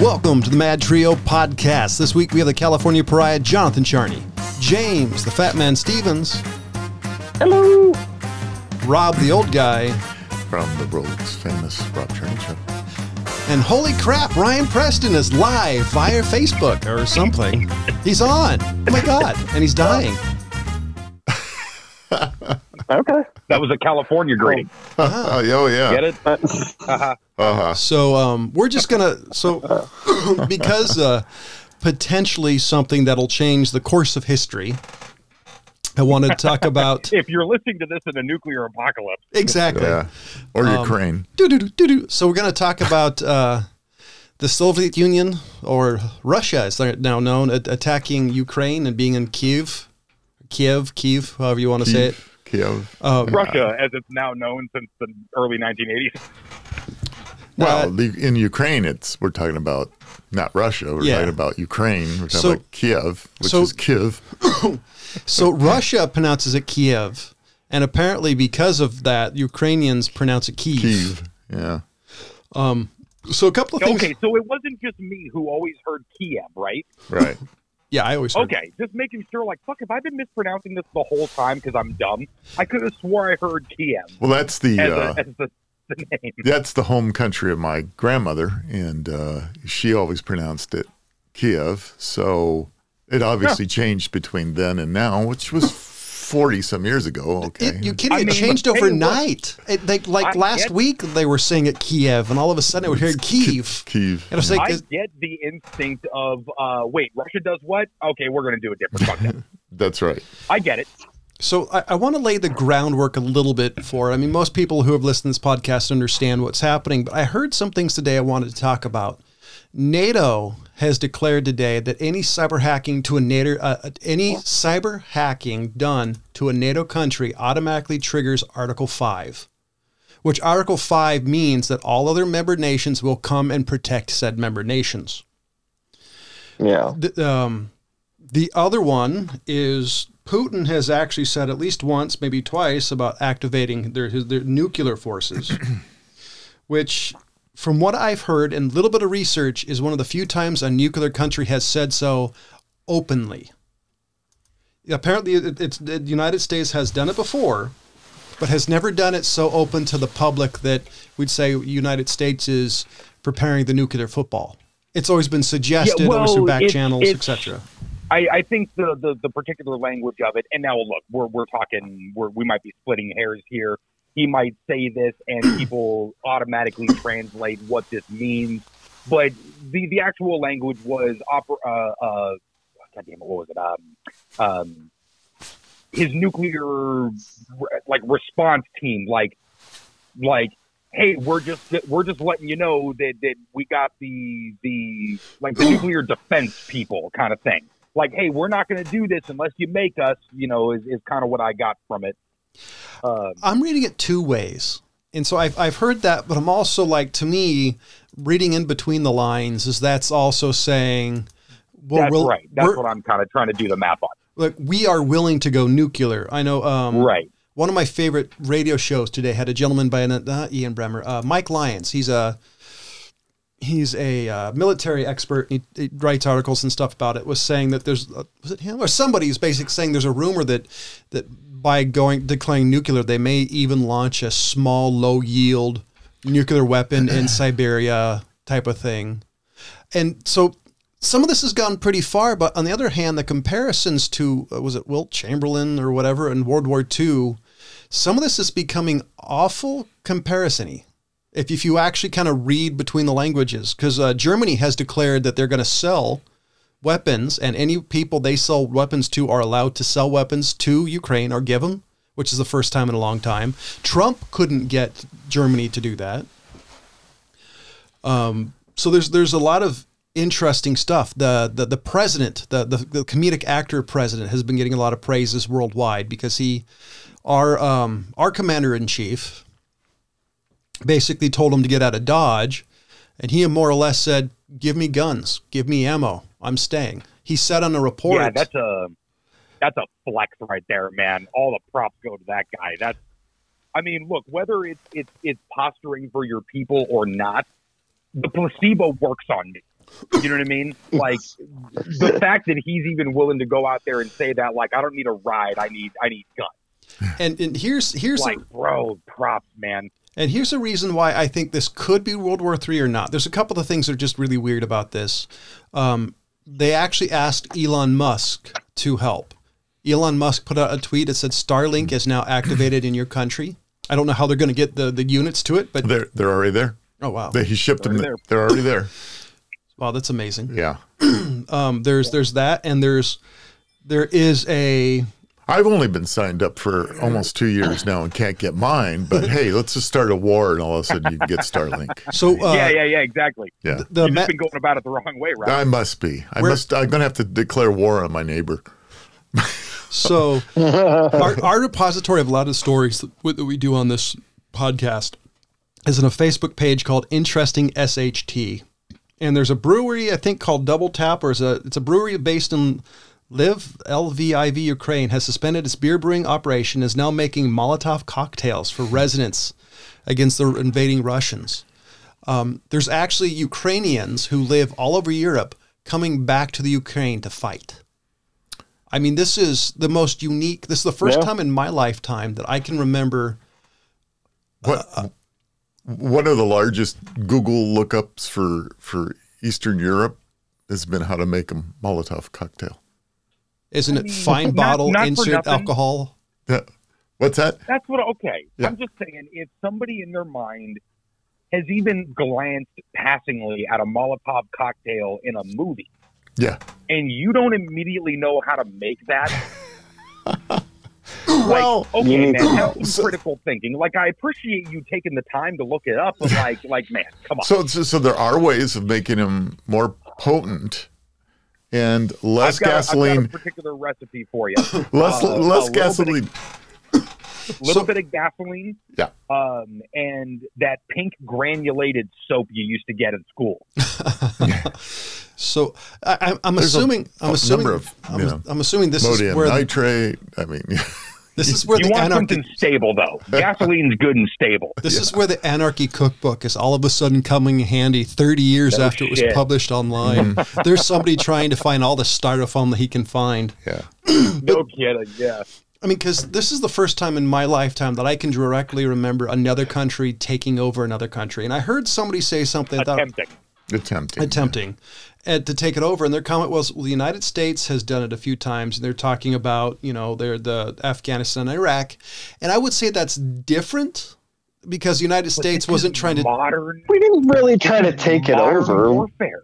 Welcome to the MadTrio podcast. This week we have the California Pariah, Jonathan Charney, James, the Fat Man Stevens. Hello. Rob, the old guy. From the world's famous Rob Charney Show. And holy crap, Ryan Preston is live via Facebook or something. He's on. Oh my God. And he's dying. Okay. That was a California greeting. Oh, yeah. Get it? So we're just going to, because potentially something that'll change the course of history, I want to talk about... If you're listening to this in a nuclear apocalypse. Exactly. Yeah. Or Ukraine. So we're going to talk about the Soviet Union, or Russia, as they're now known, attacking Ukraine and being in Kiev, however you want to say it. Kiev. Russia, as it's now known since the early 1980s. Well, in Ukraine, we're talking about not Russia. We're talking about Ukraine. We're talking about Kiev, which is Kiev. So Russia pronounces it Kiev, and apparently because of that, Ukrainians pronounce it Kiev. Kiev, yeah. So a couple of things. Okay, so it wasn't just me who always heard Kiev, right? Right. Yeah, I always heard. Okay, just making sure, like, fuck, have I been mispronouncing this the whole time because I'm dumb? I could have swore I heard Kiev. Well, that's the name. That's the home country of my grandmother, and she always pronounced it Kiev. So it obviously changed between then and now, which was 40-some years ago. Okay, You kidding? It changed overnight. Last week they were saying it Kiev, and all of a sudden we're hearing Kiev. Kiev. And I get the instinct of, wait, Russia does what? Okay, we're going to do a different fucking. That's right. I get it. So I want to lay the groundwork a little bit for it. I mean, most people who have listened to this podcast understand what's happening, but I heard some things today I wanted to talk about. NATO has declared today that any cyber hacking done to a NATO country automatically triggers Article 5, which Article 5 means that all other member nations will come and protect said member nations. Yeah. The other one is Putin has actually said at least once, maybe twice, about activating their nuclear forces, which, from what I've heard and a little bit of research, is one of the few times a nuclear country has said so openly. Apparently, the United States has done it before, but has never done it so open to the public that we'd say the United States is preparing the nuclear football. It's always been suggested, always through back channels, etc. I think the particular language of it, and now look, we're talking, we might be splitting hairs here. He might say this, and people automatically translate what this means. But the actual language was what was it? His nuclear response team, like, hey, we're just letting you know that we got the nuclear defense people kind of thing. Like, hey, we're not going to do this unless you make us. Is kind of what I got from it. I'm reading it two ways. And so I've heard that, but I'm also to me, reading in between the lines that's also saying, well, that's right. That's what I'm kind of trying to do the math on. Like, we are willing to go nuclear. I know. Right. One of my favorite radio shows today had a gentleman by Ian Bremmer, Mike Lyons. He's a military expert. He writes articles and stuff about it. Was saying that was it him or somebody who's basically saying there's a rumor that by declaring nuclear, they may even launch a small, low-yield nuclear weapon in Siberia type of thing. And so some of this has gone pretty far, but on the other hand, the comparisons to, was it Wilt Chamberlain or whatever in World War II, some of this is becoming awful comparison-y. If you actually kind of read between the languages, because Germany has declared that they're going to sell weapons, and any people they sell weapons to are allowed to sell weapons to Ukraine or give them, which is the first time in a long time. Trump couldn't get Germany to do that. So there's a lot of interesting stuff. The president, the comedic actor president, has been getting a lot of praises worldwide because our commander in chief basically told him to get out of Dodge, and he more or less said, "Give me guns, give me ammo. I'm staying." He said on a report. Yeah, that's a flex right there, man. All the props go to that guy. I mean, look, whether it's posturing for your people or not, the placebo works on me. You know what I mean? Like the fact that he's even willing to go out there and say that, like, I don't need a ride, I need guns. And here's like, bro, props, man. And here's the reason why I think this could be World War III or not. There's a couple of things that are just really weird about this. They actually asked Elon Musk to help. Elon Musk put out a tweet that said Starlink is now activated in your country. I don't know how they're going to get the units to it, but they're already there. Oh wow! He shipped them. They're already there. Wow, that's amazing. Yeah. There's that, and there is a. I've only been signed up for almost 2 years now and can't get mine. But hey, let's just start a war, and all of a sudden you can get Starlink. So yeah, exactly. Yeah, you've just been going about it the wrong way, right? I must be. I'm going to have to declare war on my neighbor. So our repository of a lot of stories that we do on this podcast is in a Facebook page called Interesting SHT, and there's a brewery I think called Double Tap, or it's a brewery based in Lviv, Ukraine, has suspended its beer brewing operation, is now making Molotov cocktails for residents against the invading Russians. There's actually Ukrainians who live all over Europe coming back to the Ukraine to fight. I mean, this is the most unique. This is the first time in my lifetime that I can remember. One of the largest Google lookups for Eastern Europe has been how to make a Molotov cocktail. Isn't it fine bottle, insert alcohol? Yeah. What's that? That's what, okay. Yeah. I'm just saying, if somebody in their mind has even glanced passingly at a Molotov cocktail in a movie, yeah, and you don't immediately know how to make that, well, okay, man, have some critical thinking. Like, I appreciate you taking the time to look it up, but like, man, come on. So there are ways of making them more potent and less gasoline. I've got a particular recipe for you. less gasoline. A little bit of gasoline. Yeah. And that pink granulated soap you used to get in school. So I'm assuming this is where nitrate. I mean, this is where you want something stable, though. Gasoline's good and stable. This is where the Anarchy Cookbook is all of a sudden coming in handy 30 years after it was published online. There's somebody trying to find all the styrofoam that he can find. Yeah. No kidding. Yeah. I mean, because this is the first time in my lifetime that I can directly remember another country taking over another country. And I heard somebody say something attempting to take it over. And their comment was, well, the United States has done it a few times. And they're talking about, the Afghanistan, Iraq. And I would say that's different because the United States wasn't trying to... We didn't really try to take it over. Warfare.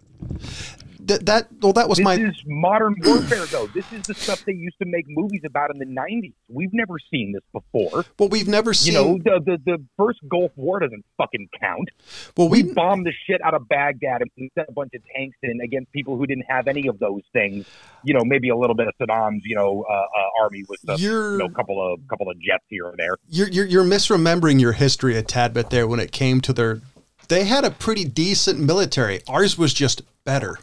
That was This is modern warfare, though. This is the stuff they used to make movies about in the 90s. We've never seen this before. Well, we've never seen... the first Gulf War doesn't fucking count. Well, we bombed the shit out of Baghdad and sent a bunch of tanks in against people who didn't have any of those things. Maybe a little bit of Saddam's, army with a couple of jets here or there. You're misremembering your history a tad bit there when it came to their... They had a pretty decent military. Ours was just better.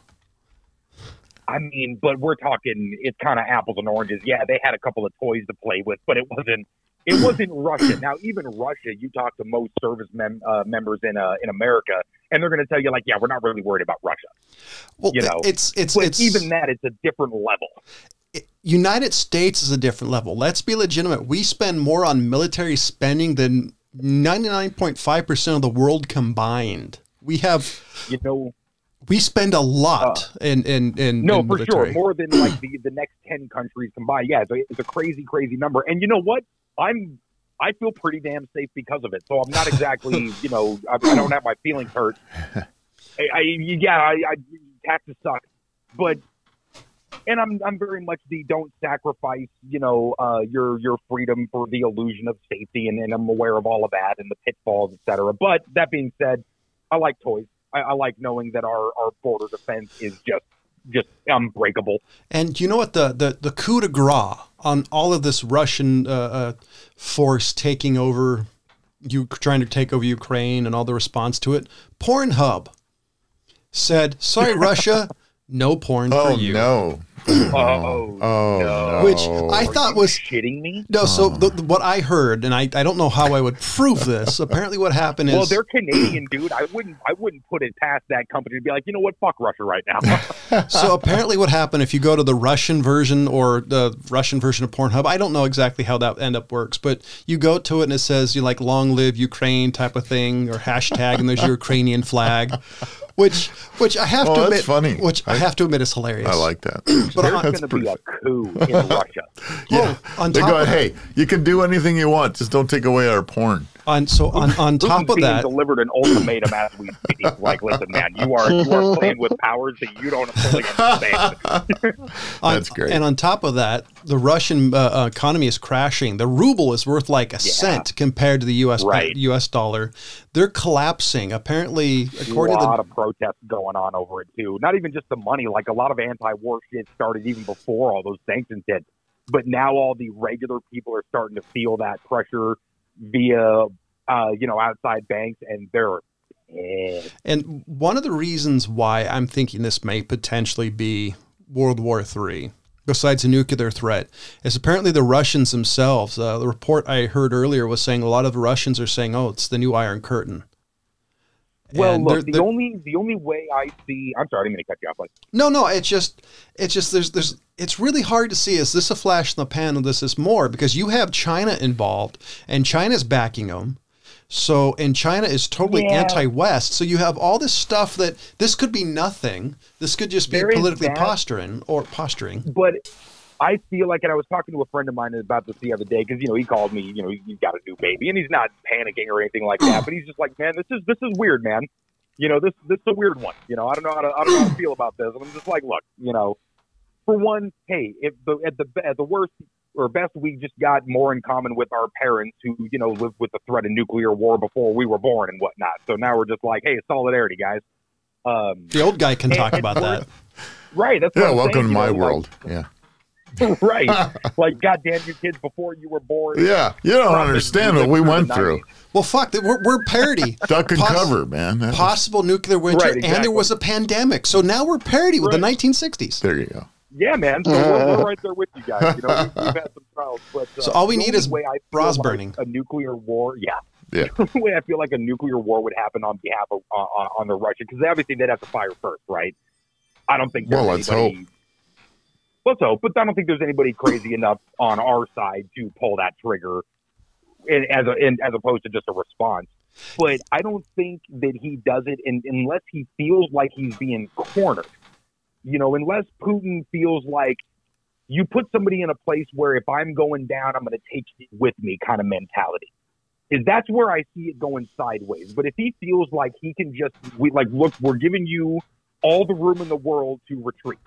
I mean, but we're talking, it's kind of apples and oranges. Yeah, they had a couple of toys to play with, but it wasn't Russia. Now, even Russia, you talk to most service members in America, and they're going to tell you, like, yeah, we're not really worried about Russia. Well, it's even that, it's a different level. United States is a different level. Let's be legitimate. We spend more on military spending than 99.5% of the world combined. We have... We spend a lot in no, in for military. sure, more than like the next 10 countries combined. Yeah, it's a crazy number. And you know what? I feel pretty damn safe because of it. So I'm not exactly, I don't have my feelings hurt. Taxes suck, but and I'm very much the don't sacrifice, your freedom for the illusion of safety, and I'm aware of all of that and the pitfalls, etc. But that being said, I like toys. I like knowing that our border defense is just unbreakable. And you know what? The coup de grace on all of this Russian force taking over, trying to take over Ukraine and all the response to it, Pornhub said, sorry, Russia, no porn for you. Oh, no. Oh, no. Which I Are thought you was shitting me? no. So what I heard, and I don't know how I would prove this. Apparently, what happened is, Well, they're Canadian, dude. I wouldn't put it past that company to be like, you know what, fuck Russia right now. so apparently what happened, if you go to the Russian version or the Russian version of Pornhub, I don't know exactly how that end up works, but you go to it and it says you like long live Ukraine type of thing or hashtag, and there's your Ukrainian flag. Which I have to admit, funny. Which I have to admit is hilarious. I like that. But There's going to be a coup in Russia. Yeah, on they top go, of- hey, you can do anything you want, just don't take away our porn. on top of that, delivered an ultimatum as we speak. Like, listen, man, you are playing with powers that you don't fully understand. That's great. And on top of that, the Russian economy is crashing. The ruble is worth like a cent compared to the U.S. dollar. They're collapsing. Apparently, according a to lot of protests going on over it too. Not even just the money. Like a lot of anti-war shit started even before all those sanctions hit. But now all the regular people are starting to feel that pressure via, outside banks, and they're. And one of the reasons why I'm thinking this may potentially be World War III, besides a nuclear threat, is apparently the Russians themselves. The report I heard earlier was saying a lot of the Russians are saying, "Oh, it's the new Iron Curtain." Well, And look, the only way I see. I'm sorry, I didn't mean to cut you off. Like, no, it's just it's really hard to see. Is this a flash in the pan, or this is more? Because you have China involved, and China's backing them. So, and China is totally anti-West. So you have all this stuff that this could be nothing. This could just be politically posturing. But I feel like, and I was talking to a friend of mine about this the other day, because he called me. He's got a new baby, and he's not panicking or anything like that. But he's just like, man, this is weird, man. This is a weird one. I don't know how to feel about this. And I'm just like, look, for one, hey, if at the worst or best, we just got more in common with our parents who lived with the threat of nuclear war before we were born and whatnot. So now we're just like, hey, solidarity, guys. The old guy can talk about that, right? That's welcome to my world. Yeah. Right. Like, goddamn, you kids before you were born. Yeah. You don't understand what we went through. Well, fuck, we're parity. Duck and cover, man. Possible nuclear winter, and there was a pandemic. So now we're parity with the 1960s. There you go. Yeah, man. So we're right there with you guys. We've had some trials. But, so all we need is bras burning. A nuclear war, Yeah. The way I feel like a nuclear war would happen on behalf of on the Russians, because obviously they'd have to fire first, right? I don't think. Let's hope. Let's hope, but I don't think there's anybody crazy enough on our side to pull that trigger, as opposed to just a response. But I don't think that he does it unless he feels like he's being cornered. Unless Putin feels like you put somebody in a place where if I'm going down, I'm going to take you with me kind of mentality. That's where I see it going sideways. But if he feels like he can look, we're giving you all the room in the world to retreat.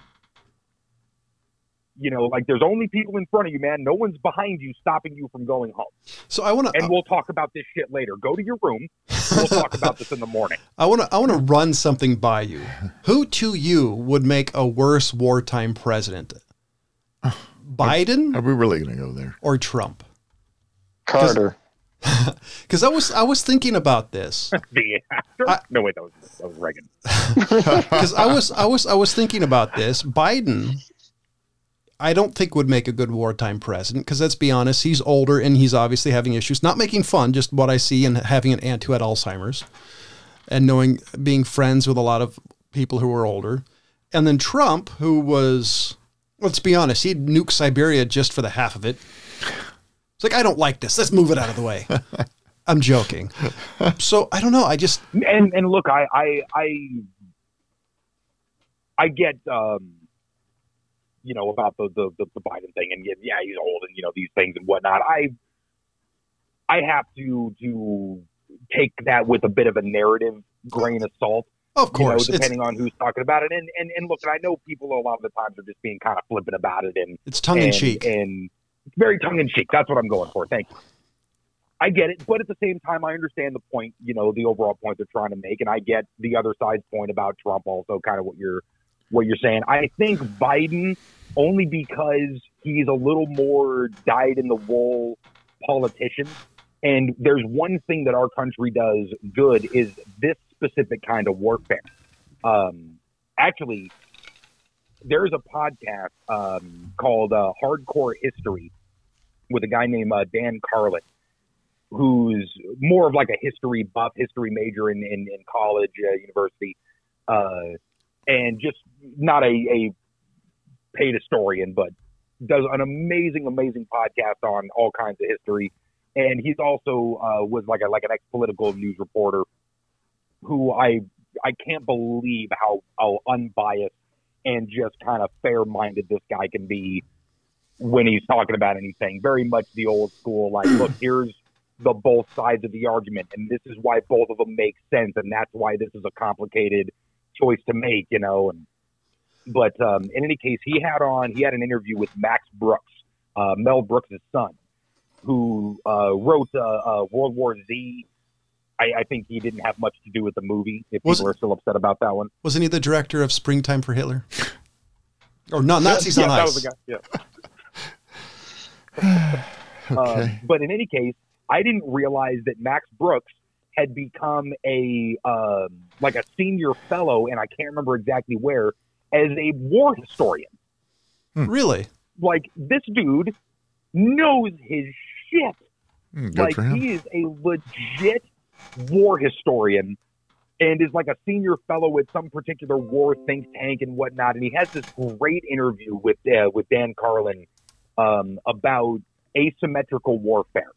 There's only people in front of you, man. No one's behind you, stopping you from going home. So I want to, and we'll talk about this shit later. Go to your room. We'll talk about this in the morning. I want to run something by you. Who to you would make a worse wartime president? Biden? Are we really going to go there? Or Trump? Carter. Because I was thinking about this. The actor? No, wait, that was Reagan. Because I was thinking about this. Biden, I don't think would make a good wartime president, because let's be honest, he's older and he's obviously having issues. Not making fun, just what I see, and having an aunt who had Alzheimer's, and being friends with a lot of people who were older. And then Trump, who was, let's be honest, he'd nuke Siberia just for the half of it. It's like, I don't like this. Let's move it out of the way. I'm joking. So I don't know. I just and look, I get about the Biden thing, and yeah, he's old, and these things and whatnot. I have to take that with a bit of a narrative grain of salt. Of course, depending on who's talking about it, and look, I know people a lot of the times are just being kind of flippant about it, and it's tongue in cheek, and it's very tongue in cheek. That's what I'm going for. Thank you. I get it, but at the same time, I understand the point. The overall point they're trying to make, and I get the other side's point about Trump, also kind of what you're saying. I think Biden, only because he's a little more dyed-in-the-wool politician, and there's one thing that our country does good is this specific kind of warfare. Actually, there's a podcast called Hardcore History with a guy named Dan Carlin, who's more of like a history buff, history major in college, university, and just not a paid historian, but does an amazing podcast on all kinds of history. And he's also was like an ex-political news reporter who I can't believe how unbiased and just kind of fair-minded this guy can be when he's talking about anything. Very much the old school, like, look, here's the both sides of the argument, and this is why both of them make sense, and that's why this is a complicated choice to make, you know. But in any case, he had an interview with Max Brooks, Mel Brooks' son, who wrote World War Z. I think he didn't have much to do with the movie, if people are still upset about that one. Wasn't he the director of Springtime for Hitler? Or not Nazis on Ice? That was the guy, yeah. Okay. But in any case, I didn't realize that Max Brooks had become a senior fellow, and I can't remember exactly where, as a war historian. Really? Like, this dude knows his shit. Good for him. He is a legit war historian and is like a senior fellow at some particular war think tank and whatnot. And he has this great interview with Dan Carlin about asymmetrical warfare,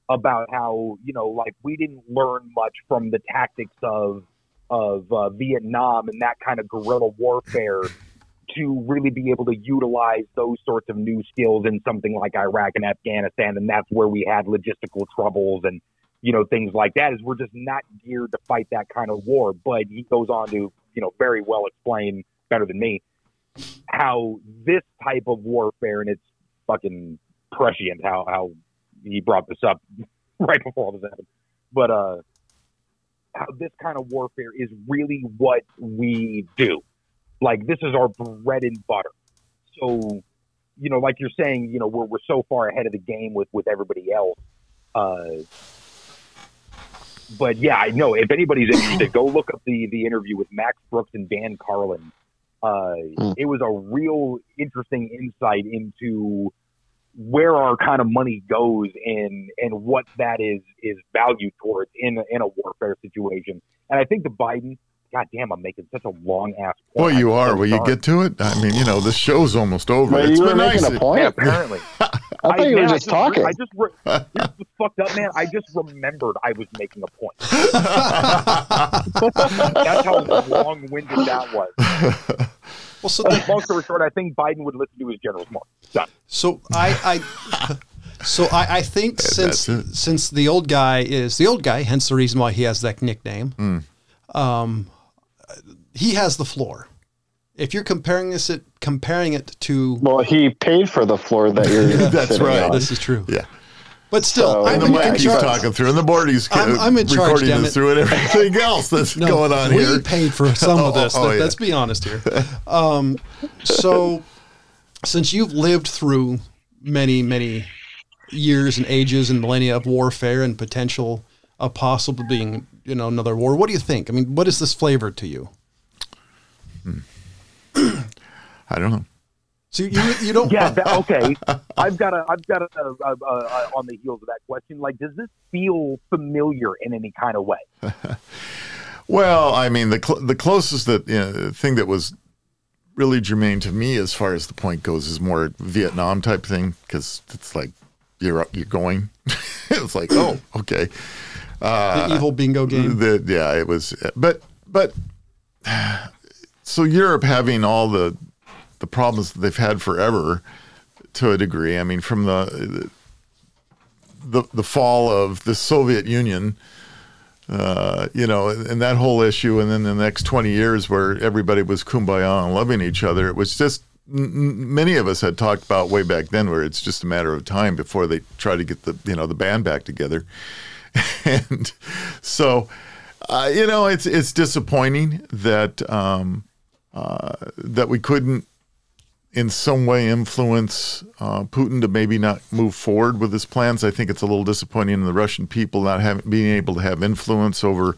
about how, you know, like, we didn't learn much from the tactics of Vietnam and that kind of guerrilla warfare to really be able to utilize those sorts of new skills in something like Iraq and Afghanistan. And that's where we had logistical troubles and, you know, things like that, is we're just not geared to fight that kind of war. But he goes on to, you know, very well explain, better than me, how this type of warfare, and it's fucking prescient how he brought this up right before all this happened, but how this kind of warfare is really what we do. Like, this is our bread and butter. So, you know, like you're saying, you know, we're so far ahead of the game with everybody else. But yeah, I know, if anybody's interested, go look up the interview with Max Brooks and Dan Carlin. It was a real interesting insight into where our kind of money goes and what that is valued towards in a warfare situation. And I think the Biden, God damn, I'm making such a long ass point. Well, you are. Will you get to it? I mean, you know, the show's almost over. But It's you were been making nice. a point. Yeah, apparently. I thought you were just talking. Here's what's fucked up, man. I just remembered I was making a point. That's how long-winded that was. Well, so Long story short, I think Biden would listen to his generals more. Done. So I think since the old guy is the old guy, hence the reason why he has that nickname. He has the floor. If you're comparing it to, Well, he paid for the floor that you're That's sitting right. on. this is true. Yeah. But still, So- I'm And the in mic he's charge. talking through, and the board he's I'm in charge, recording damn this it. through, and everything else that's No, going on we here. paid for some of this. Oh, yeah. Let's be honest here. So, since you've lived through many years and ages and millennia of warfare and potential of possible being, you know, another war, what do you think? I mean, what is this flavor to you? I don't know. So you don't. Yeah. Okay. I've got a on the heels of that question. Like, does this feel familiar in any kind of way? Well, I mean, the closest thing that was really germane to me as far as the point goes is more Vietnam type thing, because it's like you're going. It's like, oh, okay. The evil bingo game. Yeah, it was. But so Europe having all the problems that they've had forever, to a degree. I mean, from the fall of the Soviet Union, you know, and that whole issue, and then the next 20 years where everybody was kumbaya and loving each other. It was just, many of us had talked about way back then where it's just a matter of time before they try to get the band back together. And so, you know, it's disappointing that that we couldn't in some way influence Putin to maybe not move forward with his plans. I think it's a little disappointing in the Russian people not being able to have influence over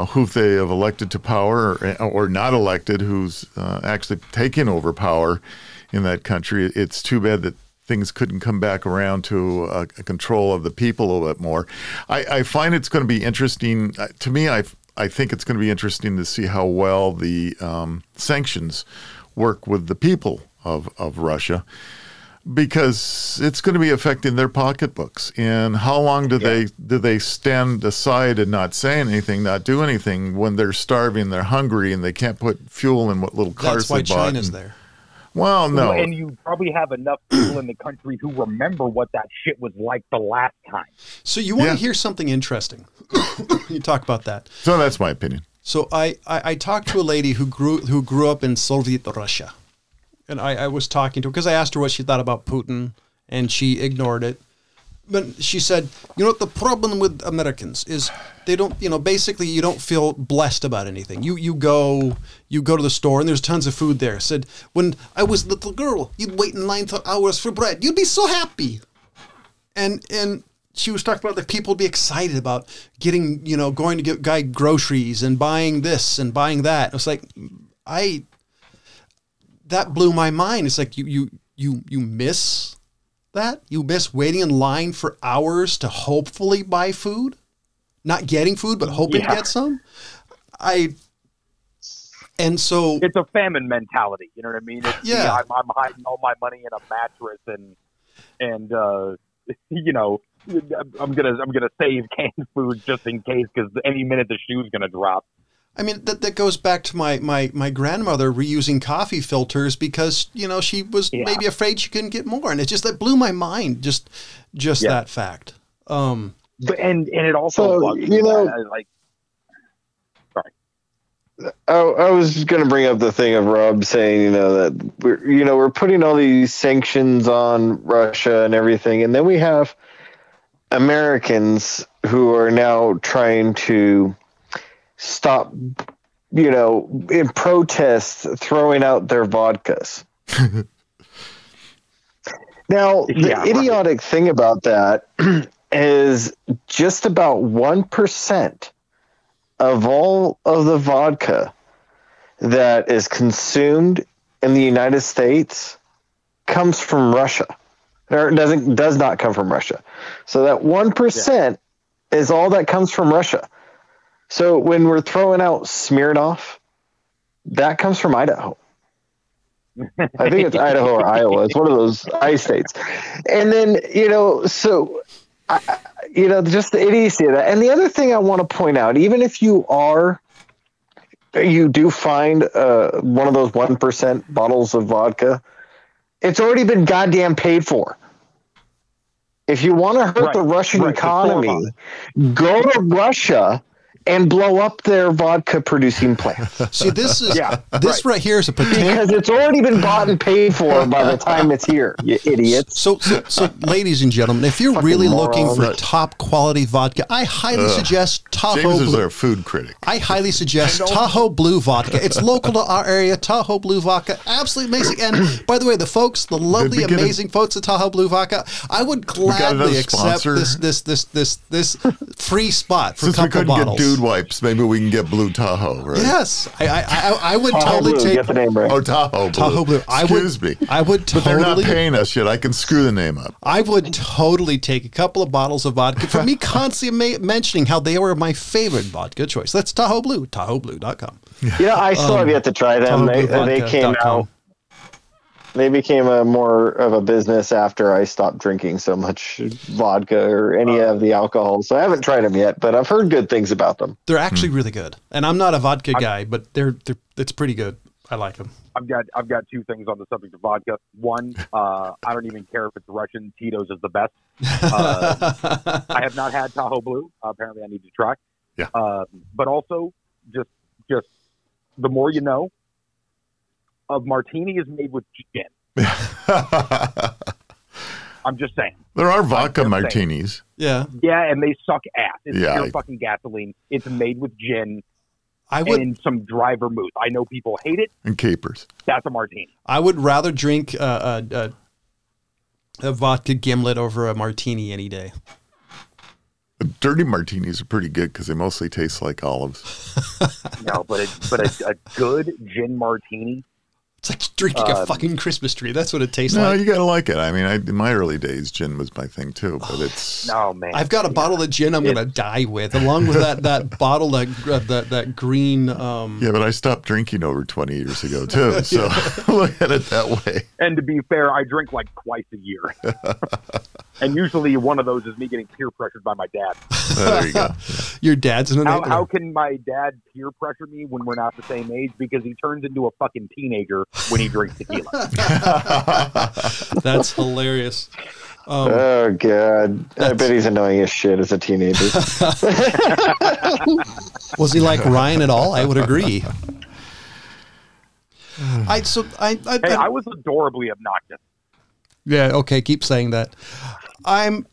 who they have elected to power or not elected, who's actually taken over power in that country. It's too bad that things couldn't come back around to a control of the people a little bit more. I find it's going to be interesting. To me, I think it's going to be interesting to see how well the sanctions work with the people of Russia, because it's going to be affecting their pocketbooks. And how long do they stand aside and not say anything, not do anything when they're starving, they're hungry, and they can't put fuel in what little cars they bought? That's why China's there. Well, no. And you probably have enough people in the country who remember what that shit was like the last time. So you want to hear something interesting? You talk about that. So that's my opinion. So I talked to a lady who grew up in Soviet Russia. And I was talking to her because I asked her what she thought about Putin, and she ignored it. But she said, you know what the problem with Americans is, they don't, basically you don't feel blessed about anything. You go to the store and there's tons of food there. Said, when I was a little girl, you'd wait in line for hours for bread. You'd be so happy. And she was talking about that people would be excited about getting, going to get guy groceries and buying this and buying that. It was like, that blew my mind. It's like you miss that? You miss waiting in line for hours to hopefully buy food? Not getting food, but hoping to get some? And so it's a famine mentality. You know what I mean? It's, I'm hiding all my money in a mattress and I'm gonna save canned food just in case, because any minute the shoe's gonna drop. I mean, that goes back to my grandmother reusing coffee filters because, she was maybe afraid she couldn't get more. And it just, that blew my mind, just that fact. And it also, sorry. I was going to bring up the thing of Rob saying, that we're putting all these sanctions on Russia and everything. And then we have Americans who are now trying to stop, in protest, throwing out their vodkas. Now, the idiotic thing about that is just about 1% of all of the vodka that is consumed in the United States comes from Russia. Or does not come from Russia. So that 1% is all that comes from Russia. So when we're throwing out Smirnoff, that comes from Idaho. I think it's Idaho or Iowa. It's one of those ice states. And then, just the idiocy of that. And the other thing I want to point out, even if you do find one of those 1% bottles of vodka, it's already been goddamn paid for. If you want to hurt the Russian economy, go to Russia and blow up their vodka producing plant. See, this is right here is a potential, because it's already been bought and paid for by the time it's here, you idiots. So ladies and gentlemen, if you're really looking for top quality vodka, I highly suggest Tahoe Blue. James is our food critic. I highly suggest Tahoe Blue vodka. It's local to our area. Tahoe Blue vodka, absolutely amazing. And by the way, the lovely, amazing folks at Tahoe Blue vodka, I would gladly accept this free spot for a couple bottles. Wipes. Maybe we can get Blue Tahoe, right? Yes, I would totally Blue, take. get the name right. Oh, Tahoe Blue. Tahoe Blue. Excuse me. I would totally. But they're not paying us yet. I can screw the name up. I would totally take a couple of bottles of vodka for me constantly mentioning how they were my favorite vodka choice. That's Tahoe Blue. TahoeBlue.com. I still have yet to try them. They came out. They became more of a business after I stopped drinking so much vodka or any of the alcohol. So I haven't tried them yet, but I've heard good things about them. They're actually really good. And I'm not a vodka guy, but it's pretty good. I like them. I've got two things on the subject of vodka. One, I don't even care if it's Russian. Tito's is the best. I have not had Tahoe Blue. Apparently, I need to try. Yeah. But also, just the more you know. Of martini is made with gin. I'm just saying. There are vodka martinis. Yeah. Yeah, and they suck ass. It's pure fucking gasoline. It's made with gin and some dry vermouth. I know people hate it. And capers. That's a martini. I would rather drink a vodka gimlet over a martini any day. Dirty martinis are pretty good because they mostly taste like olives. No, but a good gin martini. It's like drinking a fucking Christmas tree. That's what it tastes No, like. you got to like it. I mean, in my early days, gin was my thing too, but it's... No, man. I've got a bottle of gin I'm going to die with, along with that bottle, that green... Yeah, but I stopped drinking over 20 years ago too, so look at it that way. And to be fair, I drink like twice a year. And usually one of those is me getting peer pressured by my dad. There you go. Your dad's an enabler. How can my dad peer pressure me when we're not the same age? Because he turns into a fucking teenager when he drinks tequila. That's hilarious. Oh, God. I bet he's annoying as shit as a teenager. Was he like Ryan at all? I would agree. I was adorably obnoxious. Yeah, okay, keep saying that. I don't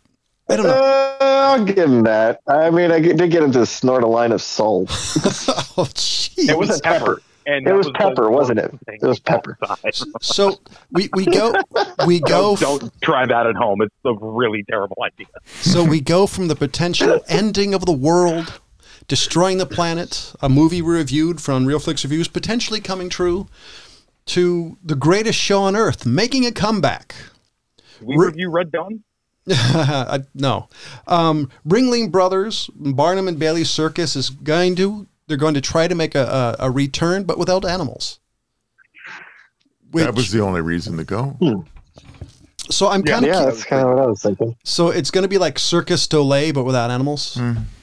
know. I'll give him that. I mean, I did get him to snort a line of salt. Oh, jeez. It was pepper. And it was pepper, wasn't it? It was pepper. So we go. Don't try that at home. It's a really terrible idea. So we go from the potential ending of the world, destroying the planet, a movie we reviewed from Real Flicks Reviews, potentially coming true, to the greatest show on earth, making a comeback. We review Red Dawn? No. Ringling Brothers, Barnum and Bailey Circus they're going to try to make a return, but without animals. That was the only reason to go. So I'm kind of... Yeah, that's kind of what I was thinking. So it's going to be like Circus D'Olay, but without animals.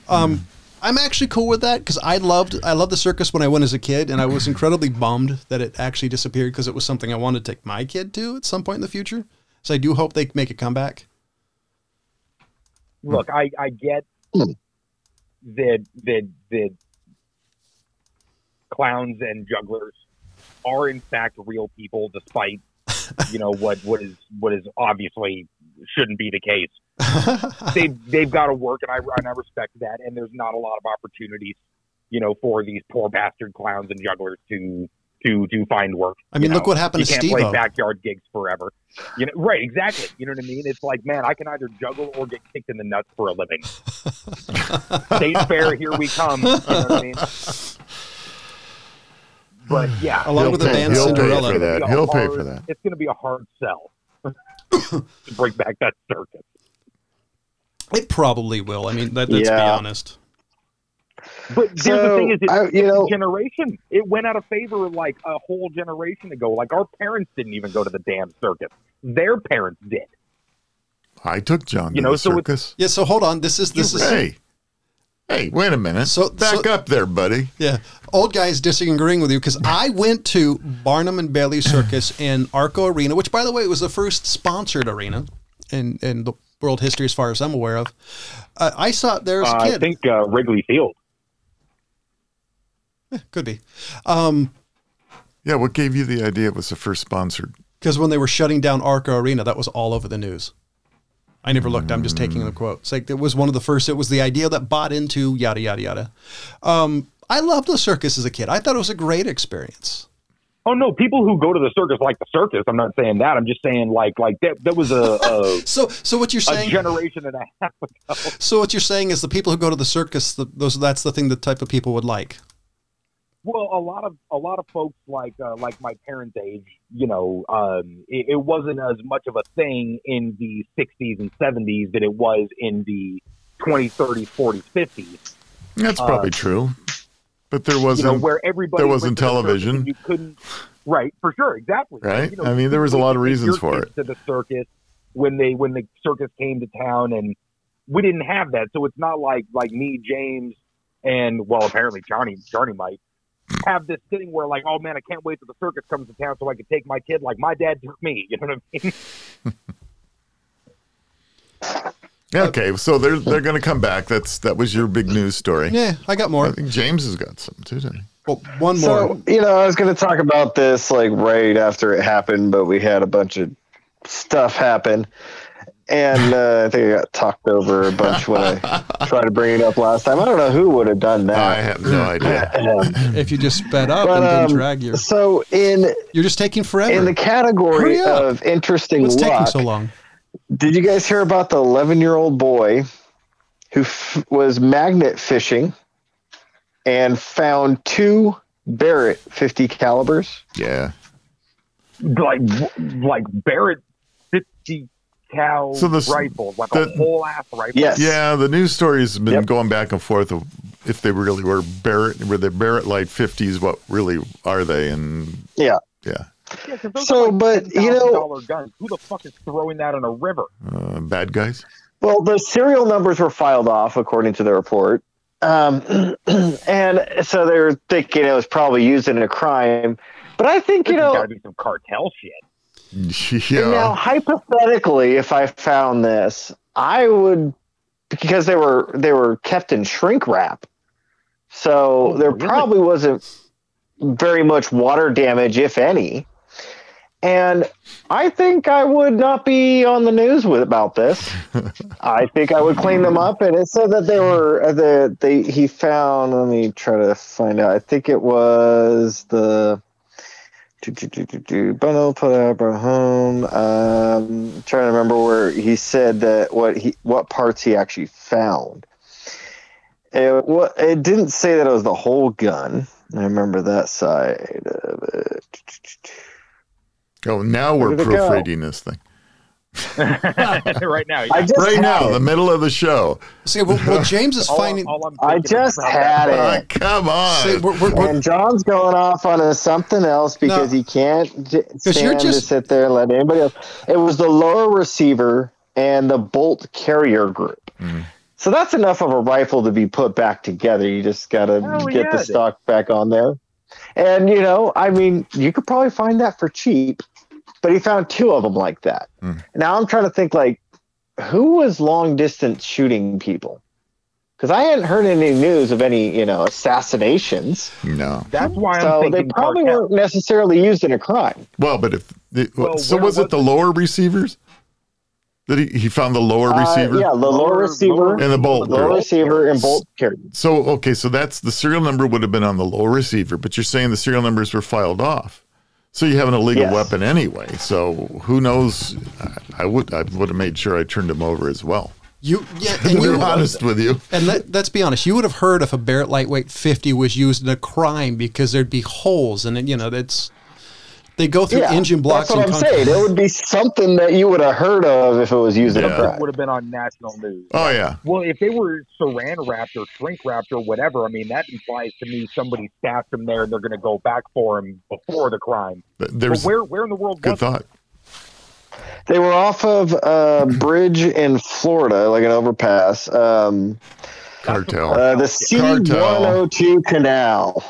I'm actually cool with that because I loved the circus when I went as a kid, and I was incredibly bummed that it actually disappeared because it was something I wanted to take my kid to at some point in the future. So I do hope they make a comeback. Look, I get that clowns and jugglers are in fact real people, despite what is obviously shouldn't be the case. They've got to work, and I respect that. And there's not a lot of opportunities, for these poor bastard clowns and jugglers to find work. I mean, look what happened to Steve-O. You can't play backyard gigs forever. Right, exactly. You know what I mean? It's like, man, I can either juggle or get kicked in the nuts for a living. State fair, here we come. You know what I mean? But yeah. Along with the band Cinderella. He'll pay for that. It's going to be a hard sell to bring back that circus. It probably will. I mean, let's be honest. But here's the thing: is it's generation. It went out of favor like a whole generation ago. Like our parents didn't even go to the damn circus; their parents did. I took John to the circus. Yeah. So hold on. This is. Hey, wait a minute. Back up there, buddy. Yeah, old guy's disagreeing with you because I went to Barnum and Bailey Circus in Arco Arena, which, by the way, was the first sponsored arena in the world history, as far as I'm aware of. I saw it there as a kid. I think Wrigley Field. Could be. Yeah, what gave you the idea it was the first sponsored? Because when they were shutting down Arco Arena, that was all over the news. I never looked. I'm just taking the quote. It's like it was one of the first. It was the idea that bought into yada, yada, yada. I loved the circus as a kid. I thought it was a great experience. Oh, no, people who go to the circus like the circus. I'm not saying that. I'm just saying like that was a so what you're saying, a generation and a half ago. So what you're saying is the people who go to the circus, that's the thing the type of people would like. Well, a lot of folks like my parents' age, it wasn't as much of a thing in the 60s and 70s that it was in the 20s, 30s, 40s, 50s. That's probably true. But there wasn't where everybody there wasn't television. You couldn't, right? For sure, exactly. Right. I mean, there was a lot of reasons for it. To the circus when the circus came to town, and we didn't have that, so it's not like me, James, and well, apparently Johnny might have this thing where like, oh man, I can't wait till the circus comes to town so I can take my kid like my dad took me. You know what I mean? Okay, so they're going to come back. That was your big news story. Yeah, I got more. I think James has got something too, didn't he? Well, one more. So, I was going to talk about this like right after it happened, but we had a bunch of stuff happen. And I think I got talked over a bunch when I tried to bring it up last time. I don't know who would have done that. I have no idea. If you just sped up and didn't drag your... So you're just taking forever. In the category of interesting What's luck, taking so long? Did you guys hear about the 11-year-old boy who was magnet fishing and found 2 Barrett 50 calibers. Yeah. Like Barrett 50 cal rifles, like a whole ass rifle. Yes. Yeah, the news story has been going back and forth of if they really were the Barrett Light 50s, what really are they? And yeah. So, but you know, guns. Who the fuck is throwing that in a river? Bad guys. Well, the serial numbers were filed off according to the report. And so they were thinking it was probably used in a crime. But I think, There's gotta be some cartel shit. Yeah. Now, hypothetically, if I found this, I would, because they were kept in shrink wrap. So there probably wasn't very much water damage, if any. And I think I would not be on the news about this. I think I would clean them up. And it said that they were he found. Let me try to find out. I think it was the bundle put up at home. Trying to remember where he said that what parts he actually found. It didn't say that it was the whole gun. I remember that side of it. Oh, now we're proofreading this thing. Right now. The middle of the show. See, well James is finding. I just had it. Come on. See, and John's going off on something else because he can't stand to sit there and let anybody else. It was the lower receiver and the bolt carrier group. Mm. So that's enough of a rifle to be put back together. You just got to get the stock back on there. And, you know, I mean, you could probably find that for cheap, but he found 2 of them like that. Mm. Now I'm trying to think, like, who was long distance shooting people? Because I hadn't heard any news of any, you know, assassinations. No. That's why I'm thinking they probably weren't necessarily used in a crime. Well, but was it the lower receivers? That he found the lower receiver? Yeah, the lower receiver. And the bolt. Lower receiver and bolt carrier. So that's the serial number would have been on the lower receiver, but you're saying the serial numbers were filed off. So you have an illegal weapon anyway. So who knows? I would have made sure I turned him over as well. To be honest with you. And let's be honest, you would have heard if a Barrett Lightweight 50 was used in a crime because there'd be holes in it. You know, they go through engine blocks. That's what I'm saying. It would be something that you would have heard of if it was used in a crime. It would have been on national news. Oh, yeah. Well, if they were saran wrapped or shrink wrapped or whatever, I mean, that implies to me somebody staffed them there and they're going to go back for him before the crime. But where in the world was thought. They were off of a bridge in Florida, like an overpass. Cartel. The C-102 Canal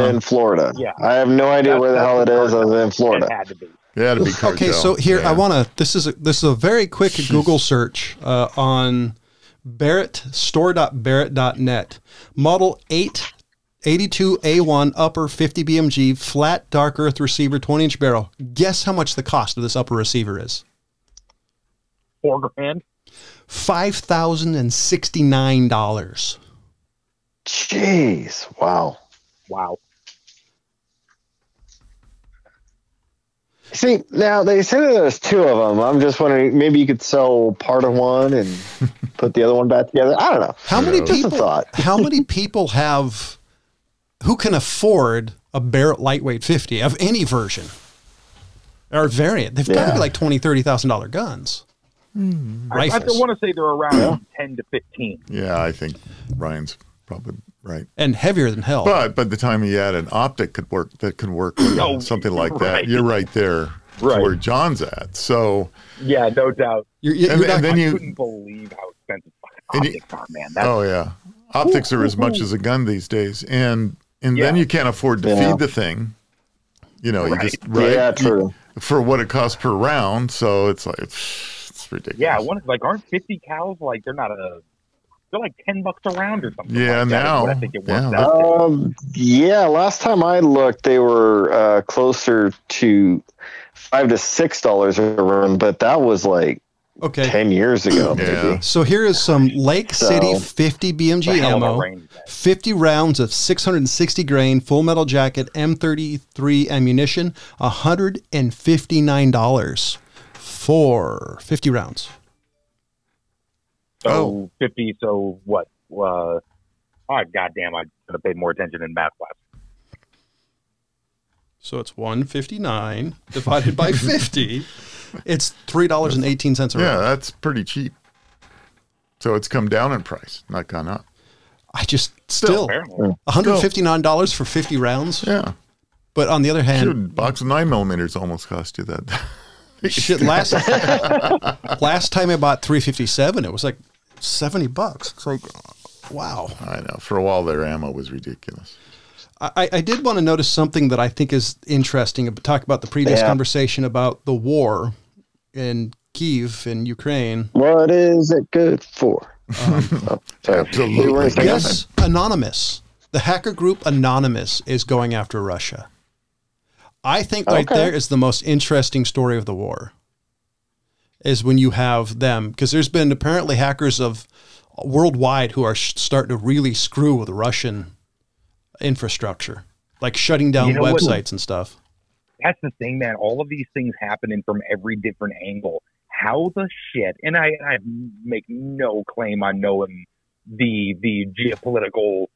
in Florida. Yeah. I have no idea where the hell it is other than Florida. It had to be. Yeah, to be cartel. Okay, so here I want to. This is a very quick Google search on store.barrett.net. Model 882A1 upper 50 BMG flat dark earth receiver 20-inch barrel. Guess how much the cost of this upper receiver is? $4,000. $5,069. Jeez! Wow! See, now they said that there's 2 of them. I'm just wondering, maybe you could sell part of one and put the other one back together. I don't know. How many people who can afford a Barrett Lightweight 50 of any version or variant? They've got to be like $20,000, $30,000 guns. I want to say they're around 10 to 15. Yeah, I think Ryan's probably right. And heavier than hell. But by the time he had an optic could work with something like that, you're right there to where John's at. So yeah, no doubt. I couldn't believe how expensive optics are, man. Optics are as much as a gun these days, and then you can't afford to feed the thing. You know, you just true. For what it costs per round. So it's like. Ridiculous. Yeah, aren't 50 cals they're like $10 a round or something. Yeah, like now I think it works out. Last time I looked, they were closer to $5 to $6 a round, but that was like 10 years ago. Maybe. So here is some Lake City 50 BMG ammo, 50 rounds of 660 grain, full metal jacket, M33 ammunition, $159. For 50 rounds. So 50. So what? Oh, goddamn! I should have paid more attention in math class. So it's 159 divided by 50. It's $3.18 a round. Yeah, that's pretty cheap. So it's come down in price, not gone up. I just still $159 for 50 rounds. Yeah. But on the other hand, a box of 9mm almost cost you that. Shit, last time I bought 357, it was like $70. It's like, wow. I know. For a while, their ammo was ridiculous. I did want to notice something that I think is interesting. Talk about the previous conversation about the war in Kyiv in Ukraine. What is it good for? Absolutely. Yes, Anonymous. The hacker group Anonymous is going after Russia. I think right there is the most interesting story of the war, is when you have them, because there's been apparently hackers of worldwide who are starting to really screw with Russian infrastructure, like shutting down websites and stuff. That's the thing, man. All of these things happening from every different angle. How the shit? And I make no claim on knowing the geopolitical,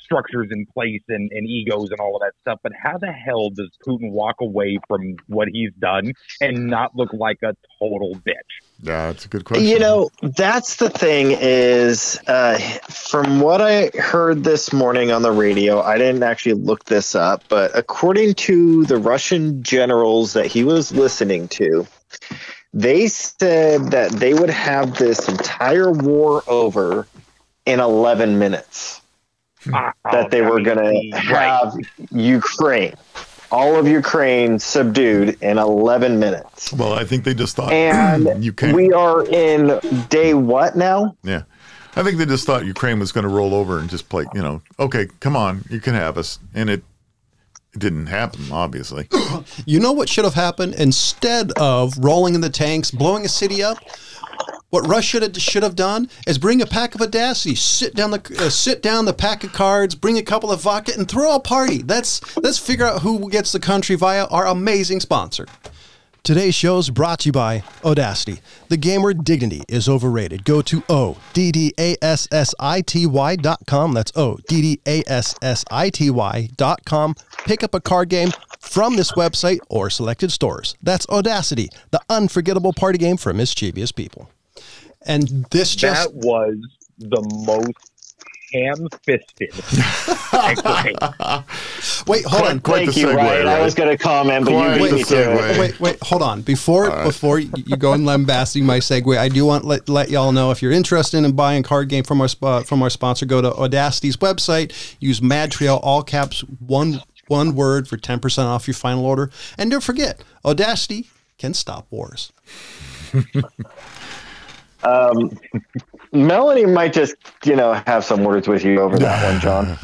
structures in place and egos and all of that stuff. But how the hell does Putin walk away from what he's done and not look like a total bitch? Yeah, that's a good question. That's the thing is, from what I heard this morning on the radio, I didn't actually look this up, but according to the Russian generals that he was listening to, they said that they would have this entire war over in 11 minutes. That they were going to have Ukraine, all of Ukraine subdued in 11 minutes. Well, I think they just thought, and we are in day what now? Yeah. I think they just thought Ukraine was going to roll over and just play, okay, come on, you can have us. And it didn't happen, obviously. You know what should have happened? Instead of rolling in the tanks, blowing a city up, what Russia should have done is bring a pack of Audacity, sit down the pack of cards, bring a couple of vodka, and throw a party. Let's figure out who gets the country via our amazing sponsor. Today's show is brought to you by Audacity. The game where dignity is overrated. Go to ODDASSITY.com. That's ODDASSITY.com. Pick up a card game from this website or selected stores. That's Audacity, the unforgettable party game for mischievous people. And that was the most ham-fisted. Wait, hold on. Thank you, Ryan. I was going to comment, but you beat me to it. Wait, hold on. Before you go and lambasting my segue, I do want to let y'all know, if you're interested in buying a card game from our sponsor, go to Audacity's website, use MadTrio, all caps, one word, for 10% off your final order. And don't forget, Audacity can stop wars. Melanie might just, have some words with you over that one, John.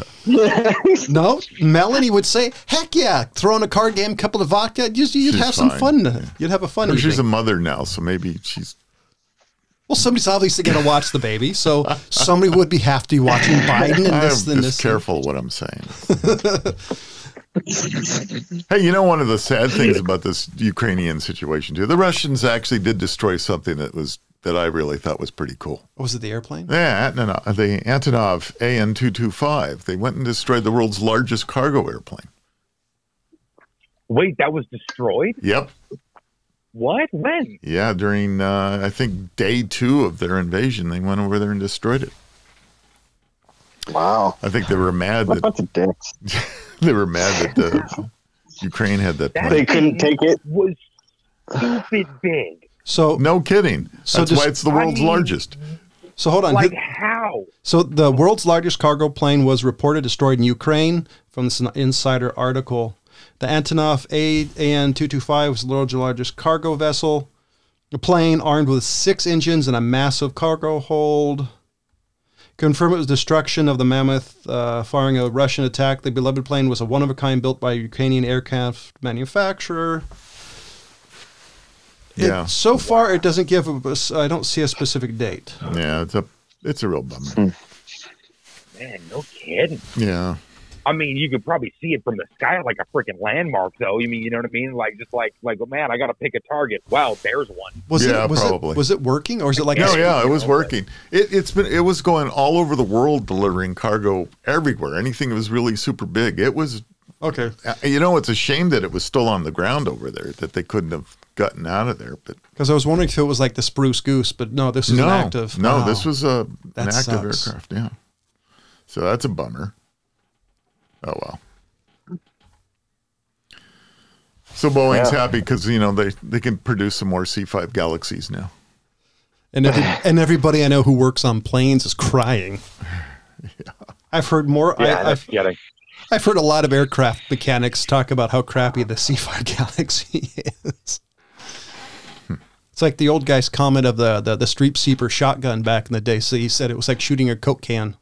No, Melanie would say, heck yeah, throw in a card game, couple of vodka, you'd have some fun. You'd have a fun evening. She's a mother now, so maybe she's... Well, somebody's obviously going to watch the baby, so somebody would have to be watching Biden and this and this. Just careful what I'm saying. Hey, one of the sad things about this Ukrainian situation, too, the Russians actually did destroy something that I really thought was pretty cool. Was it the airplane? Yeah, the Antonov AN-225. They went and destroyed the world's largest cargo airplane. Wait, that was destroyed? Yep. What? When? Yeah, during, I think, day 2 of their invasion, they went over there and destroyed it. Wow. I think they were mad that... a bunch of dicks. They were mad that Ukraine had that plane. They couldn't take it. It was stupid big. So no kidding. That's why it's the world's largest. So hold on. Like how? So the world's largest cargo plane was reported destroyed in Ukraine from this insider article. The Antonov AN-225 was the world's largest cargo vessel. A plane armed with 6 engines and a massive cargo hold. Confirmed it was destruction of the Mammoth firing a Russian attack. The beloved plane was a one-of-a-kind built by a Ukrainian aircraft manufacturer. Yeah. So far, it doesn't give I don't see a specific date. Yeah, it's a real bummer. Man, no kidding. Yeah. I mean, you could probably see it from the sky like a freaking landmark, though. You mean, you know what I mean? Like, just like, oh, man, I got to pick a target. Wow, there's one. Probably. Was it working, or is it like? No, yeah, it was working. It was going all over the world, delivering cargo everywhere. Anything that was really super big. It was okay. You know, it's a shame that it was still on the ground over there, that they couldn't have gotten out of there. But because I was wondering if it was like the Spruce Goose, but no, this is an active. No, wow. this was an active sucks. aircraft. Yeah, so that's a bummer. Oh well. So Boeing's happy because, you know, they can produce some more C-5 Galaxies now. And everybody I know who works on planes is crying. Yeah. I've heard more. Yeah, I've heard a lot of aircraft mechanics talk about how crappy the C-5 Galaxy is. It's like the old guy's comment of the Street Seeper shotgun back in the day. So he said it was like shooting a Coke can.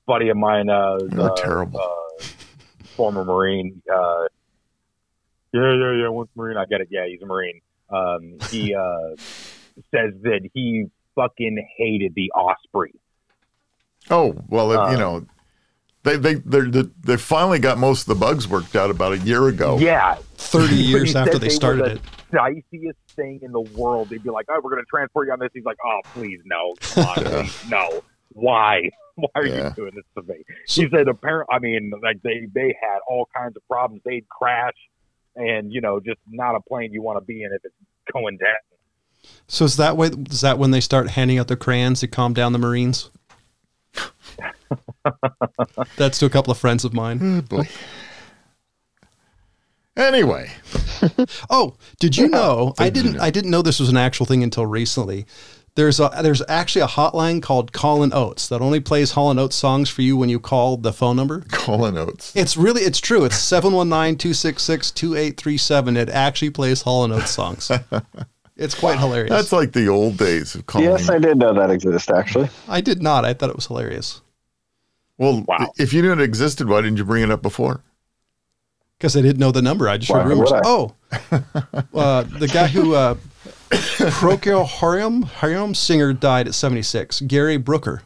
Buddy of mine, they're terrible. Former Marine. Yeah. Once Marine, I get it. Yeah, he's a Marine. He says that he fucking hated the Osprey. Oh well, you know, they finally got most of the bugs worked out about a year ago. Yeah, 30 years after they started it. Diciest thing in the world. They'd be like, "Oh, we're going to transport you on this." He's like, "Oh, please, no, come on, please, no. Why? Why are you doing this to me?" He said, "Apparently, I mean, like they had all kinds of problems. They'd crash, and you know, just not a plane you want to be in if it's going down." So is that when they start handing out the crayons to calm down the Marines? That's to a couple of friends of mine. Oh, boy. Anyway. Oh, did you know? I didn't know this was an actual thing until recently. There's actually a hotline called Call Oats that only plays Hall & Oates songs for you when you call the phone number. Call Oats. It's true. It's 719-266-2837. It actually plays Hall & Oates songs. It's quite hilarious. That's like the old days of calling. Yes, I did know that existed, actually. I did not. I thought it was hilarious. Well, if you knew it existed, why didn't you bring it up before? Because I didn't know the number. I just heard rumors. Oh, the guy who Procol Harum singer died at 76. Gary Brooker.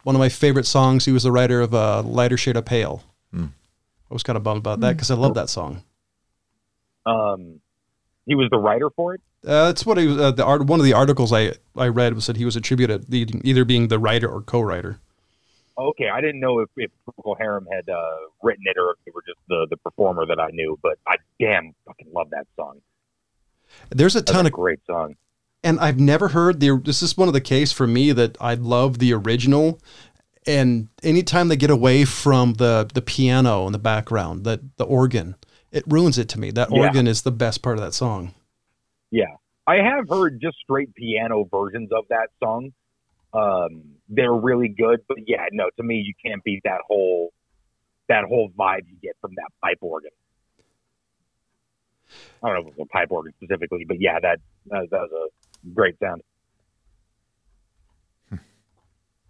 One of my favorite songs. He was the writer of Lighter Shade of Pale. I was kind of bummed about that because I love that song. He was the writer for it? That's what he was. One of the articles I read was that he was attributed either being the writer or co-writer. Okay, I didn't know if Procol Harum had written it or if it were just the performer that I knew, but I fucking love that song. There's a ton of great song. And I've never heard this is one of the case for me that I love the original. And anytime they get away from the piano in the background, the organ, it ruins it to me. That organ is the best part of that song. Yeah. I have heard just straight piano versions of that song. They're really good, but to me, you can't beat that whole vibe you get from that pipe organ. I don't know if it was a pipe organ specifically, but that was a great sound.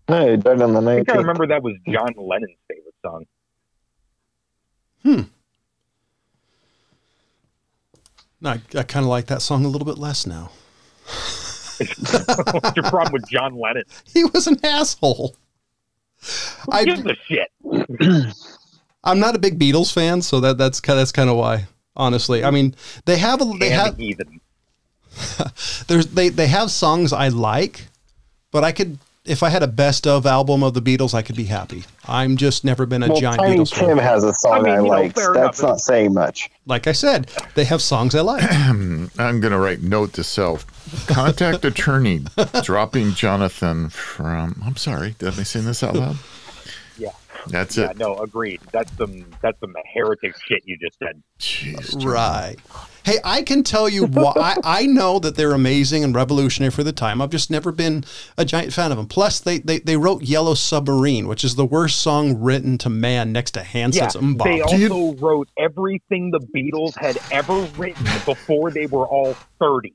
Hey, died on the 19th. I think I remember that was John Lennon's favorite song. No, I kind of like that song a little bit less now. What's your problem with John Lennon? He was an asshole. Who gives a shit? I'm not a big Beatles fan, so that's kind of why. Honestly, I mean, they have heathen. they have songs I like, but I could, if I had a best of album of the Beatles, I could be happy. I'm just never been a giant Tiny Beatles fan. Tim has a song I like. That's not saying much. Like I said, they have songs I like. I'm going to write note to self. Contact attorney dropping Jonathan from, I'm sorry, did I say this out loud? Yeah. That's it. No, agreed. That's some heretic shit you just said. Jeez, right. Hey, I can tell you why. I know that they're amazing and revolutionary for the time. I've just never been a giant fan of them. Plus, they wrote Yellow Submarine, which is the worst song written to man next to Hansen's MMMBop. They also wrote everything the Beatles had ever written before they were all 30.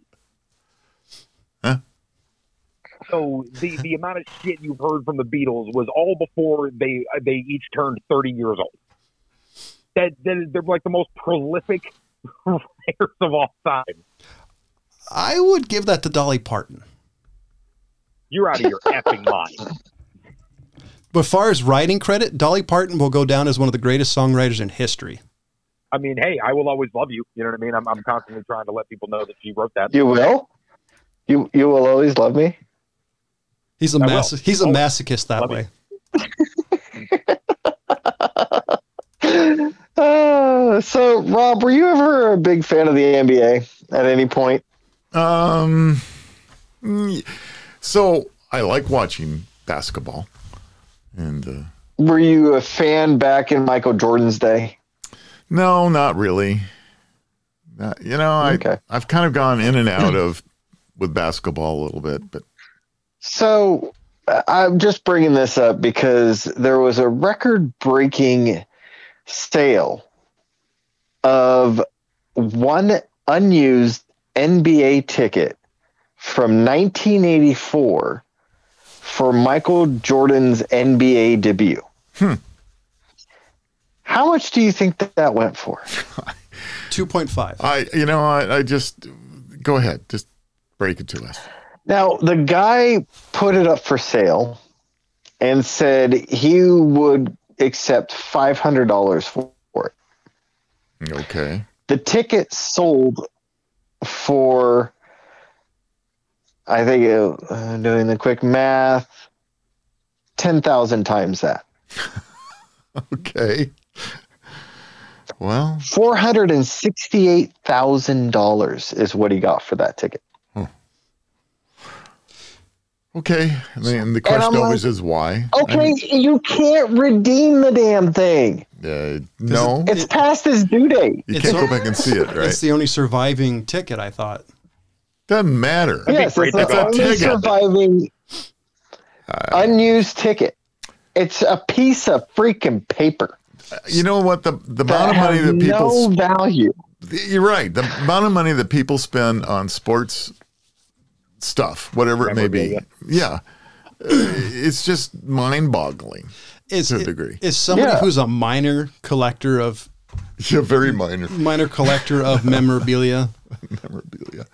Huh? So the amount of shit you've heard from the Beatles was all before they each turned 30 years old. They're like the most prolific writers of all time. I would give that to Dolly Parton. You're out of your effing mind. As far as writing credit, Dolly Parton will go down as one of the greatest songwriters in history. I mean, hey, I Will Always Love You. You know what I mean? I'm constantly trying to let people know that she wrote that. You will? You will always love me? He's a masochist that way. So, Rob, were you ever a big fan of the NBA at any point? So I like watching basketball. And were you a fan back in Michael Jordan's day? No, not really. I've kind of gone in and out of with basketball a little bit, but. So I'm just bringing this up because there was a record-breaking sale of one unused NBA ticket from 1984 for Michael Jordan's NBA debut. How much do you think that went for? 2.5. I just go ahead, just break it to us. Now, the guy put it up for sale and said he would accept $500 for it. Okay. The ticket sold for, I think, doing the quick math, 10,000 times that. Okay. Well, $468,000 is what he got for that ticket. Okay. I mean, the question always is why. Okay, you can't redeem the damn thing. No. It's past his due date. You can't go back and see it, right? It's the only surviving ticket, I thought. Doesn't matter. Yes, it's the only surviving unused ticket. It's a piece of freaking paper. You know what? The amount of money that people... no value. You're right. The amount of money that people spend on sports stuff, whatever it may be. Yeah. It's just mind-boggling to a degree. Is somebody who's a minor collector of... Yeah, very minor. Minor collector of memorabilia. Memorabilia.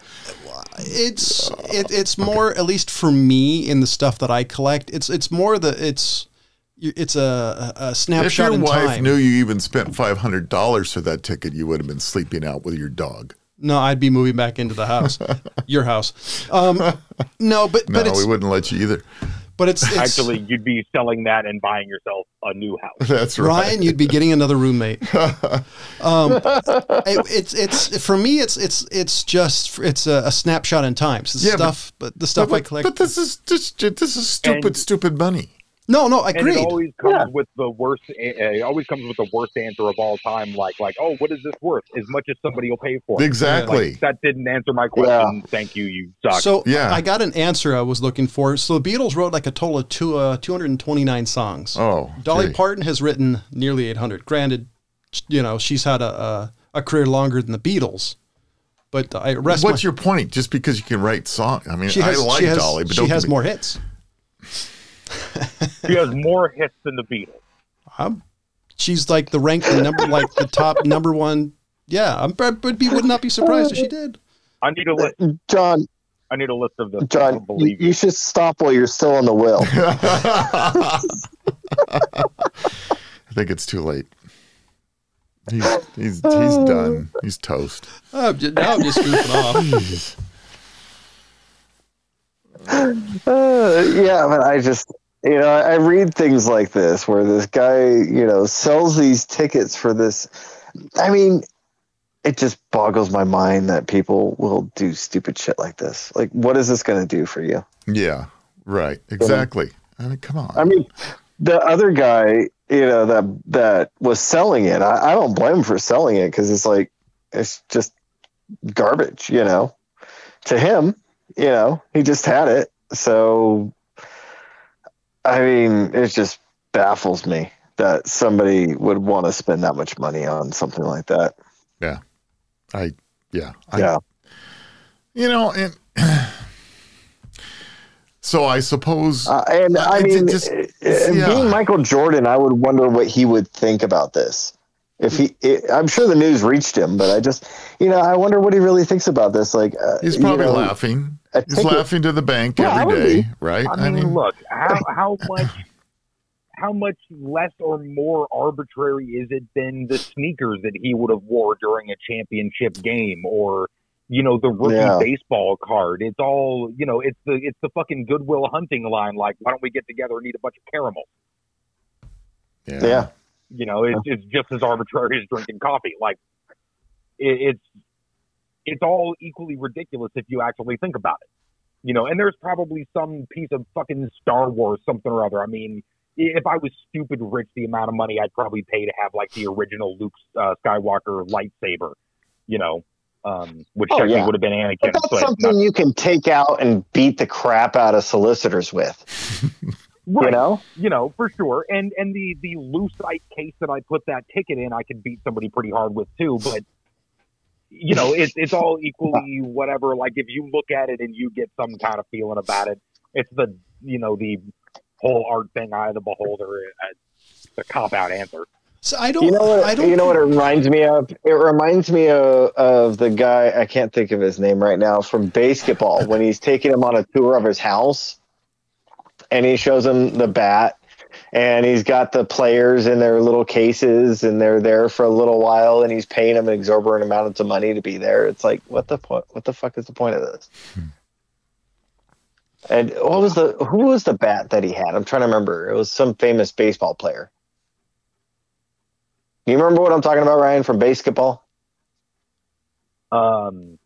It's more, at least for me, in the stuff that I collect, it's more it's a snapshot in time. If your wife knew you even spent $500 for that ticket, you would have been sleeping out with your dog. No, I'd be moving back into the house, your house. But we wouldn't let you either. But it's actually, you'd be selling that and buying yourself a new house. That's right, Ryan. You'd be getting another roommate. It's for me. It's a snapshot in time. But the stuff I collect. But this is stupid money. No, I agree. And it always comes with the worst. It always comes with the worst answer of all time. Like, oh, what is this worth? As much as somebody will pay for it. Exactly. Like, that didn't answer my question. Yeah. Thank you. You suck. So I got an answer I was looking for. So the Beatles wrote like a total of 229 songs. Oh, Dolly Parton has written nearly 800. Granted, she's had a career longer than the Beatles. But what's your point? Just because you can write songs? I mean, I like Dolly, but she has more hits. She has more hits than the Beatles. She's like the top number one. Yeah, would not be surprised if she did. I need a list, John. I need a list of this. John, you should stop while you're still on the wheel. I think it's too late. He's done. He's toast. Now I'm just goofing off. Yeah, but I just, I read things like this where this guy, sells these tickets for this. I mean, it just boggles my mind that people will do stupid shit like this. Like, what is this going to do for you? Yeah, right. Exactly. I mean, come on. I mean, the other guy, that was selling it, I don't blame him for selling it because it's just garbage, to him. He just had it. So, I mean, it just baffles me that somebody would want to spend that much money on something like that. Yeah. So I suppose. Being Michael Jordan, I would wonder what he would think about this. I'm sure the news reached him, but I just, I wonder what he really thinks about this. Like, he's probably laughing. He's laughing to the bank every day, right? I mean, look, how less or more arbitrary is it than the sneakers that he would have wore during a championship game, or the rookie baseball card? It's all it's the fucking Goodwill Hunting line. Like, why don't we get together and eat a bunch of caramel? Yeah. It's just as arbitrary as drinking coffee. Like, it's all equally ridiculous if you actually think about it. And there's probably some piece of fucking Star Wars something or other. I mean, if I was stupid rich, the amount of money I'd probably pay to have like the original Luke Skywalker lightsaber, which technically would have been Anakin. But that's something you can take out and beat the crap out of solicitors with. Right. For sure. And the lucite case that I put that ticket in, I could beat somebody pretty hard with too. But it's all equally whatever. Like, if you look at it and you get some kind of feeling about it, it's the whole art thing, eye of the beholder. It's a cop-out answer. So I don't. You know what it reminds me of? It reminds me of the guy, I can't think of his name right now, from basketball, when he's taking him on a tour of his house, and he shows him the bat. And he's got the players in their little cases, and they're there for a little while, and he's paying them an exorbitant amount of money to be there. It's like, what the fuck is the point of this? And who was the bat that he had? I'm trying to remember. It was some famous baseball player. You remember what I'm talking about, Ryan, from basketball? It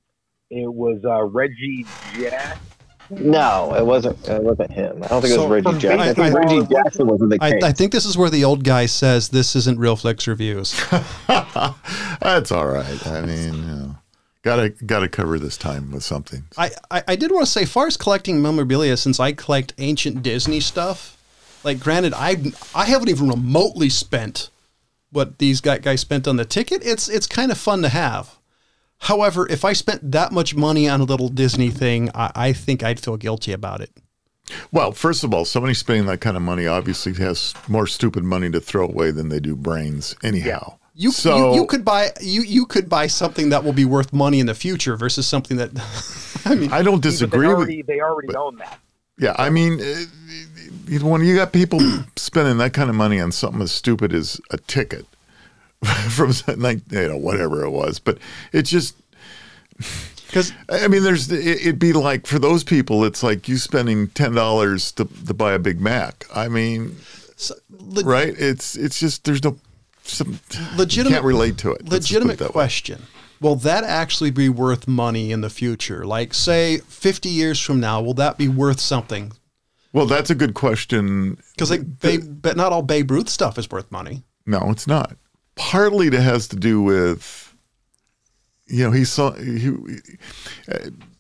was Reggie Jackson. No, it wasn't him. I don't think it was Reggie Jackson. I think Reggie Jackson was in the case. I think this is where the old guy says this isn't Real Flicks Reviews. That's all right. I mean, gotta cover this time with something. I did want to say, far as collecting memorabilia, since I collect ancient Disney stuff, like, granted, I haven't even remotely spent what these guys spent on the ticket. It's kind of fun to have. However, if I spent that much money on a little Disney thing, I think I'd feel guilty about it. Well, first of all, somebody spending that kind of money obviously has more stupid money to throw away than they do brains anyhow. You could buy something that will be worth money in the future versus something that I don't disagree with. They already own that. Yeah, I mean, when you got people spending that kind of money on something as stupid as a ticket, from whatever it was, but it just, because I mean, it'd be like, for those people, it's like you spending $10 to buy a Big Mac. I mean, right? It's just, there's no legitimate, you can't relate to it. Legitimate question. Will that actually be worth money in the future? Like, say 50 years from now, will that be worth something? Well, that's a good question. Because but not all Babe Ruth stuff is worth money. No, it's not. Partly it has to do with,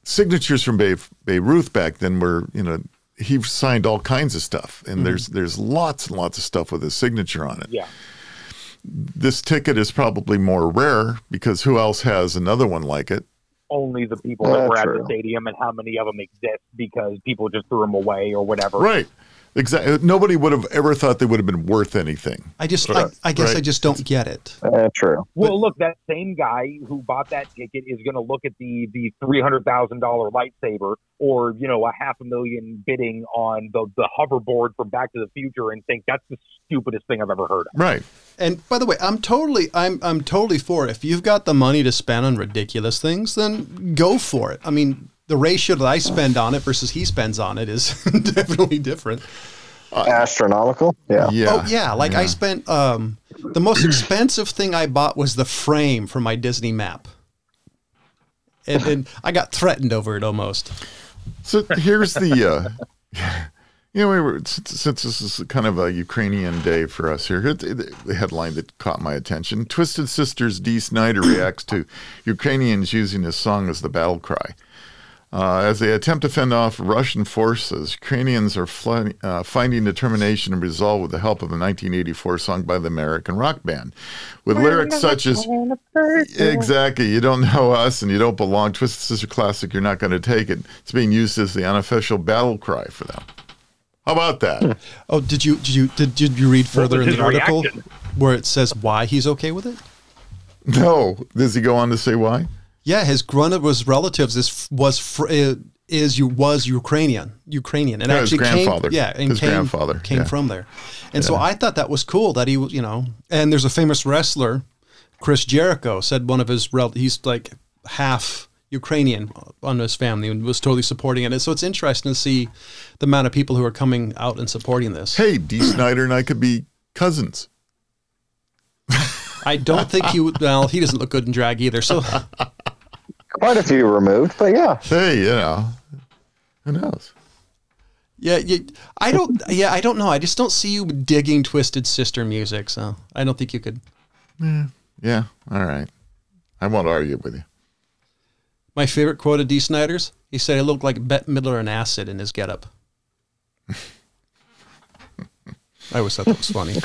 signatures from Babe Ruth back then were, he signed all kinds of stuff, and there's lots and lots of stuff with his signature on it. Yeah. This ticket is probably more rare because who else has another one like it? Only the people that were at the stadium, and how many of them exist because people just threw them away or whatever. Right. Exactly. Nobody would have ever thought they would have been worth anything. I guess I just don't get it. True. Well, look, that same guy who bought that ticket is going to look at the $300,000 lightsaber, or a $500,000 bidding on the hoverboard from Back to the Future, and think that's the stupidest thing I've ever heard of. Right. And by the way, I'm totally for it. If you've got the money to spend on ridiculous things, then go for it. I mean, the ratio that I spend on it versus he spends on it is definitely different. Astronomical. Yeah. Oh yeah. Like, I spent, the most expensive thing I bought was the frame for my Disney map. And I got threatened over it almost. So here's the, since this is kind of a Ukrainian day for us here, the headline that caught my attention: Twisted Sister's Dee Snider reacts to Ukrainians using his song as the battle cry. As they attempt to fend off Russian forces, Ukrainians are finding determination and resolve with the help of a 1984 song by the American rock band, with lyrics such as, exactly, you don't know us and you don't belong, Twisted Sister classic, you're not going to take it. It's being used as the unofficial battle cry for them. How about that? Oh, did you read further in the article where it says why he's okay with it? No. Does he go on to say why? Yeah, one of his relatives was Ukrainian, and Yeah, actually his grandfather. his grandfather came from there. And so I thought that was cool that he was, and there's a famous wrestler, Chris Jericho, said one of his he's like half Ukrainian on his family and was totally supporting it. And so it's interesting to see the amount of people who are coming out and supporting this. Hey, Dee Snider and I could be cousins. I don't think he would. Well, he doesn't look good in drag either. So quite a few removed, but yeah. Hey, who knows? Yeah, I don't know. I just don't see you digging Twisted Sister music, so I don't think you could. Yeah, all right. I won't argue with you. My favorite quote of Dee Snider's, he said, "I looked like Bette Midler and acid in his getup." I always thought that was funny.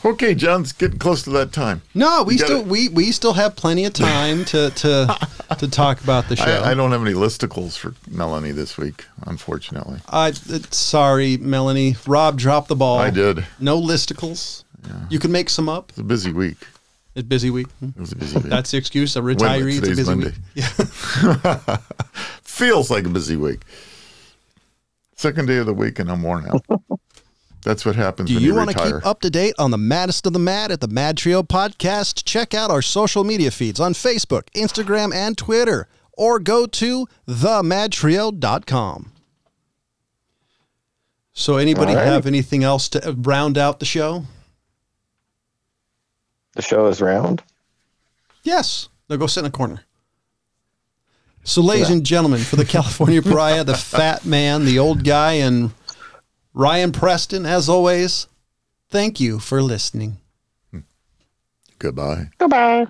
Okay, John, it's getting close to that time. No, we still have plenty of time to talk about the show. I don't have any listicles for Melanie this week, unfortunately. Sorry, Melanie. Rob dropped the ball. I did. No listicles. Yeah. You can make some up. It's a busy week. It's a busy week. It was a busy week. That's the excuse. A retiree. It's a busy Monday. week. Yeah. Feels like a busy week. Second day of the week and I'm worn out. That's what happens when you retire. Do you want to keep up to date on the maddest of the mad at the MadTrio podcast? Check out our social media feeds on Facebook, Instagram, and Twitter, or go to themadtrio.com. So anybody have anything else to round out the show? The show is round? Yes. Now go sit in a corner. So ladies and gentlemen, for the California Pariah, the fat man, the old guy, and Ryan Preston, as always, thank you for listening. Goodbye. Goodbye.